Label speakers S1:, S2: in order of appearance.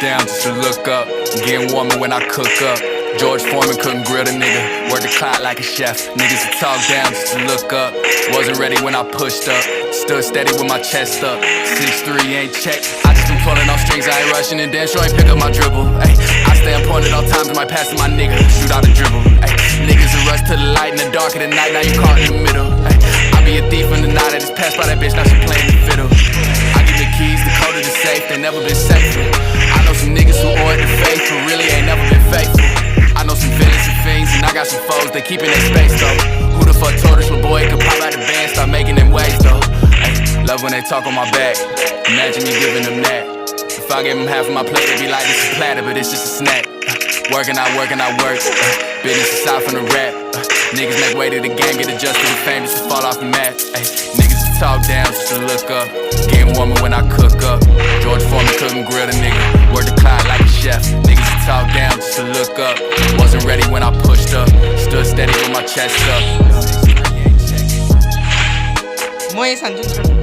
S1: down just to look up. Getting warmer when I cook up. George Foreman couldn't grill the nigga. Work the clock like a chef. Niggas would talk down just to look up. Wasn't ready when I pushed up. Stood steady with my chest up. 6'3" ain't checked. I just been pulling off strings. I ain't rushing and damn sure ain't pick up my dribble. Ay, I stay on point at all times. Am I passing my nigga? Shoot out a dribble. Ay, niggas will rush to the light in the dark of the night. Now you caught in the middle. Ay, I be a thief in the night. I just passed by that bitch. Now she playing the fiddle. I give the keys, the code of the safe. They never been safer. I know some niggas who owe it to faith, but really ain't never been faithful. I know some villains and fiends, and I got some foes, they keeping their space though. Who the fuck told us, little boy, could pop out the band, start making them waves though. Ay, love when they talk on my back, imagine me giving them that. If I gave them half of my plate, they'd be like, this is platter, but it's just a snack. Working, I work, business aside from the rap. Niggas make way to the game, get adjusted to fame, just to fall off the mat. Ay, niggas to talk down, just to look up. Getting warmer when I cook up. George Foreman couldn't grill the nigga. Work the clock like a chef. Niggas to talk down, just to look up. Wasn't ready when I pushed up. Stood steady with my chest up.
S2: 뭐의 산전철